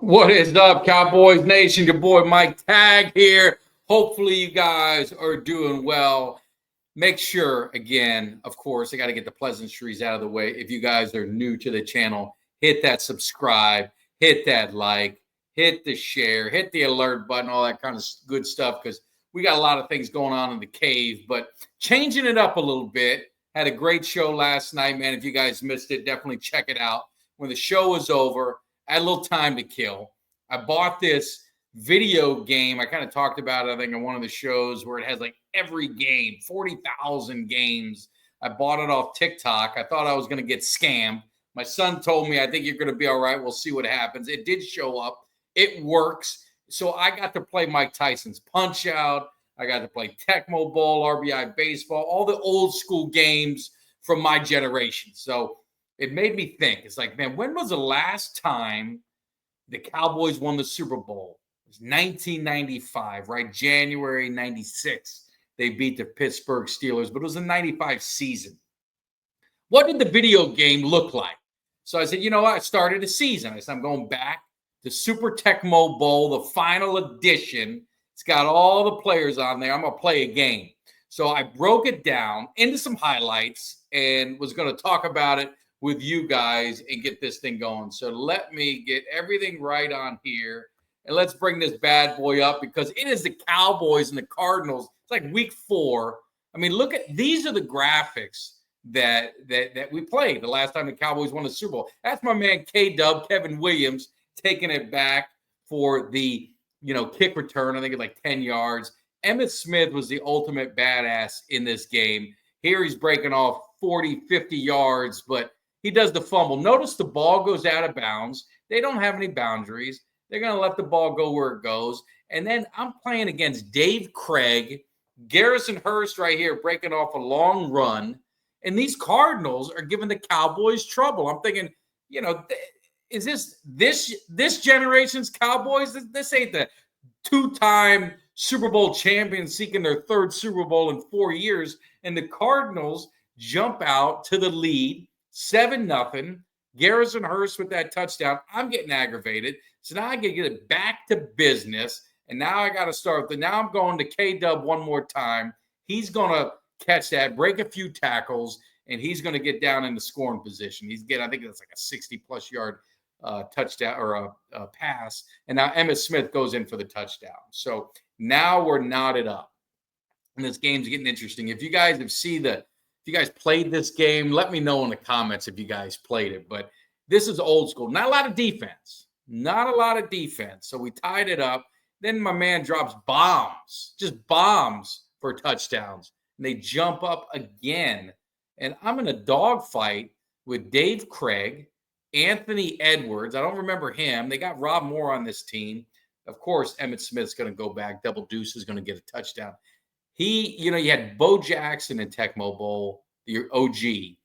What is up, Cowboys Nation? Your boy Mike Tag here. Hopefully, you guys are doing well. Make sure, again, of course, I got to get the pleasantries out of the way. If you guys are new to the channel, hit that subscribe, hit that like, hit the share, hit the alert button, all that kind of good stuff, because we got a lot of things going on in the cave, but changing it up a little bit. Had a great show last night, man. If you guys missed it, definitely check it out. When the show was over, I had a little time to kill. I bought this video game. I kind of talked about it, I think, on one of the shows where it has like every game, 40,000 games. I bought it off TikTok. I thought I was going to get scammed. My son told me, I think you're going to be all right. We'll see what happens. It did show up. It works. So I got to play Mike Tyson's Punch Out. I got to play Tecmo Bowl, RBI Baseball, all the old school games from my generation. So it made me think. It's like, man, when was the last time the Cowboys won the Super Bowl? It was 1995, right? January 96. They beat the Pittsburgh Steelers, but it was a 95 season. What did the video game look like? So I said, you know what? I started a season. I said, I'm going back to Super Tecmo Bowl, the final edition. It's got all the players on there. I'm going to play a game. So I broke it down into some highlights and was going to talk about it with you guys and get this thing going. So let me get everything right on here. And let's bring this bad boy up because it is the Cowboys and the Cardinals. It's like week 4. I mean, look at these are the graphics that we played the last time the Cowboys won the Super Bowl. That's my man K-Dub, Kevin Williams, taking it back for the kick return. I think it's like 10 yards. Emmitt Smith was the ultimate badass in this game. Here he's breaking off 40, 50 yards, but he does the fumble. Notice the ball goes out of bounds. They don't have any boundaries. They're going to let the ball go where it goes. And then I'm playing against Dave Craig, Garrison Hurst right here, breaking off a long run. And these Cardinals are giving the Cowboys trouble. I'm thinking, is this generation's Cowboys? This ain't the two-time Super Bowl champions seeking their third Super Bowl in 4 years. And the Cardinals jump out to the lead, 7-0. Garrison Hurst with that touchdown. I'm getting aggravated. So now I get it back to business. And now I got to start. Now I'm going to K-Dub one more time. He's going to catch that, break a few tackles, and he's going to get down in the scoring position. I think that's like a 60-plus yard touchdown or a pass. And now Emmitt Smith goes in for the touchdown. So now we're knotted up. And this game's getting interesting. If you guys played this game, let me know in the comments if you guys played it. But this is old school. Not a lot of defense. So we tied it up. Then my man drops bombs, just bombs for touchdowns. And they jump up again. And I'm in a dogfight with Dave Craig, Anthony Edwards. I don't remember him. They got Rob Moore on this team. Of course, Emmitt Smith's going to go back. Double Deuce is going to get a touchdown. You had Bo Jackson in Tecmo Bowl, your OG.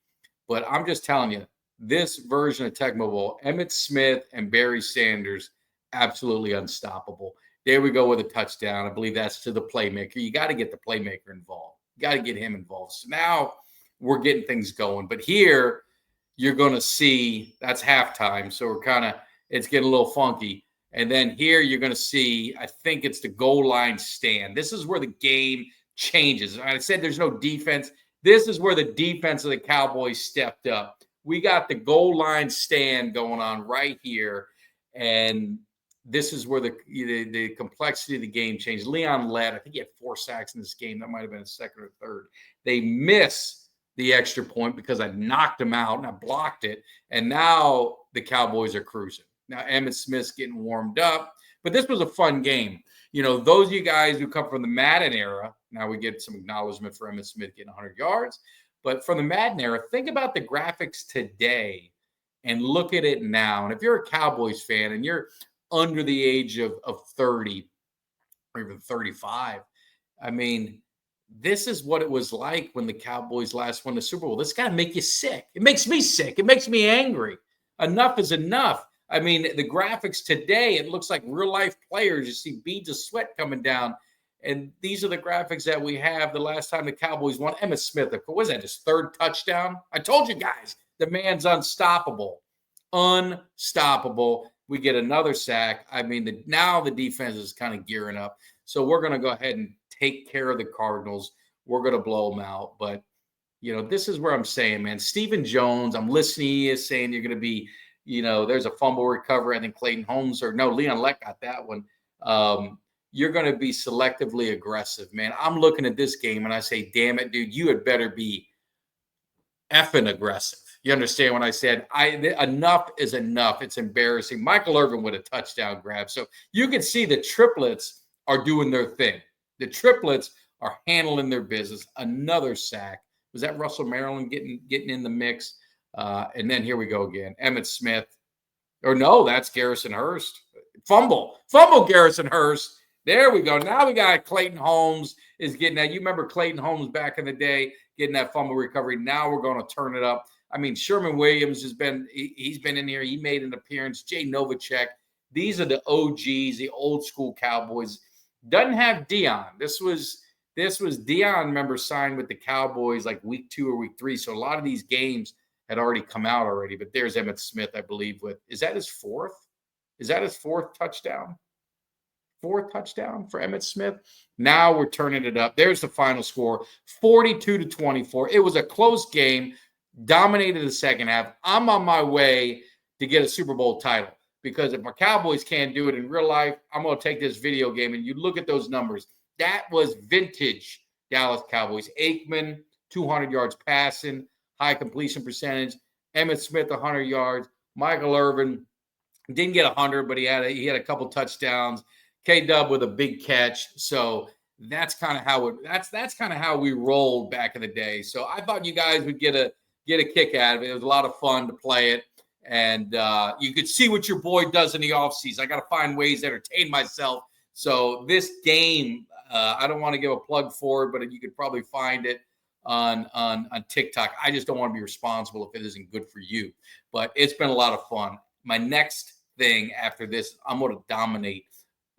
But I'm just telling you, this version of Tecmo Bowl, Emmitt Smith and Barry Sanders, absolutely unstoppable. There we go with a touchdown. I believe that's to the playmaker. You got to get the playmaker involved. You got to get him involved. So now we're getting things going. But here you're going to see that's halftime. So it's getting a little funky. And then here you're going to see, I think it's the goal line stand. This is where the game changes. I said there's no defense. This is where the defense of the Cowboys stepped up. We got the goal line stand going on right here. And this is where the complexity of the game changed. Leon led. I think he had 4 sacks in this game. That might have been a second or third. They miss the extra point because I knocked him out and I blocked it. And now the Cowboys are cruising. Now Emmitt Smith's getting warmed up. But this was a fun game. Those of you guys who come from the Madden era, now we get some acknowledgement for Emmitt Smith getting 100 yards. But from the Madden era, think about the graphics today and look at it now. And if you're a Cowboys fan and you're under the age of 30 or even 35, I mean, this is what it was like when the Cowboys last won the Super Bowl. This got to make you sick. It makes me sick. It makes me angry. Enough is enough. I mean, the graphics today, it looks like real-life players. You see beads of sweat coming down. And these are the graphics that we have the last time the Cowboys won. Emmitt Smith, what was that, his 3rd touchdown? I told you guys, the man's unstoppable. Unstoppable. We get another sack. I mean, now the defense is kind of gearing up. So we're going to go ahead and take care of the Cardinals. We're going to blow them out. But, this is where I'm saying, man, Stephen Jones, I'm listening to you saying you're going to be, there's a fumble recovery. I think Clayton Holmes Leon Lett got that one. You're going to be selectively aggressive, man. I'm looking at this game and I say, damn it, dude, you had better be effing aggressive. You understand what I said? Enough is enough. It's embarrassing. Michael Irvin with a touchdown grab. So you can see the triplets are doing their thing. The triplets are handling their business. Another sack. Was that Russell Maryland getting in the mix? And then here we go again. Emmitt Smith. Or no, that's Garrison Hurst. Fumble Garrison Hurst. There we go. Now we got Clayton Holmes is getting that. You remember Clayton Holmes back in the day getting that fumble recovery. Now we're going to turn it up. I mean, Sherman Williams he's been in here. He made an appearance. Jay Novacek. These are the OGs, the old school Cowboys. Doesn't have Dion. This was Dion, remember, signed with the Cowboys like week 2 or week 3. So a lot of these games had already come out already. But there's Emmitt Smith, I believe, is that his fourth? Is that his fourth touchdown? Fourth touchdown for Emmitt Smith. Now we're turning it up. There's the final score, 42-24. It was a close game, dominated the second half. I'm on my way to get a Super Bowl title because if my Cowboys can't do it in real life, I'm going to take this video game and you look at those numbers. That was vintage Dallas Cowboys. Aikman, 200 yards passing, high completion percentage. Emmitt Smith, 100 yards. Michael Irvin didn't get 100, but he had a couple touchdowns. K-Dub with a big catch. So that's kind of how that's kind of how we rolled back in the day. So I thought you guys would get a kick out of it. It was a lot of fun to play it. And you could see what your boy does in the offseason. I got to find ways to entertain myself. So this game, I don't want to give a plug for it, but you could probably find it on TikTok. I just don't want to be responsible if it isn't good for you. But it's been a lot of fun. My next thing after this, I'm going to dominate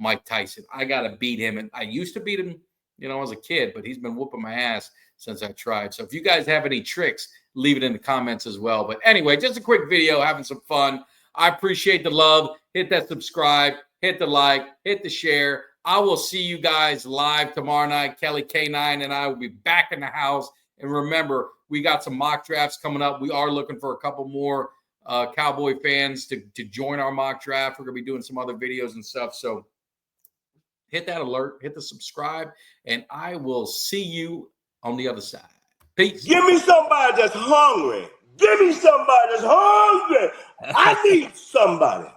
Mike Tyson. I got to beat him. And I used to beat him, as a kid, but he's been whooping my ass since I tried. So if you guys have any tricks, leave it in the comments as well. But anyway, just a quick video, having some fun. I appreciate the love. Hit that subscribe, hit the like, hit the share. I will see you guys live tomorrow night. Kelly K9 and I will be back in the house. And remember, we got some mock drafts coming up. We are looking for a couple more Cowboy fans to join our mock draft. We're going to be doing some other videos and stuff. So hit that alert, hit the subscribe, and I will see you on the other side. Peace. Give me somebody that's hungry. Give me somebody that's hungry. I need somebody.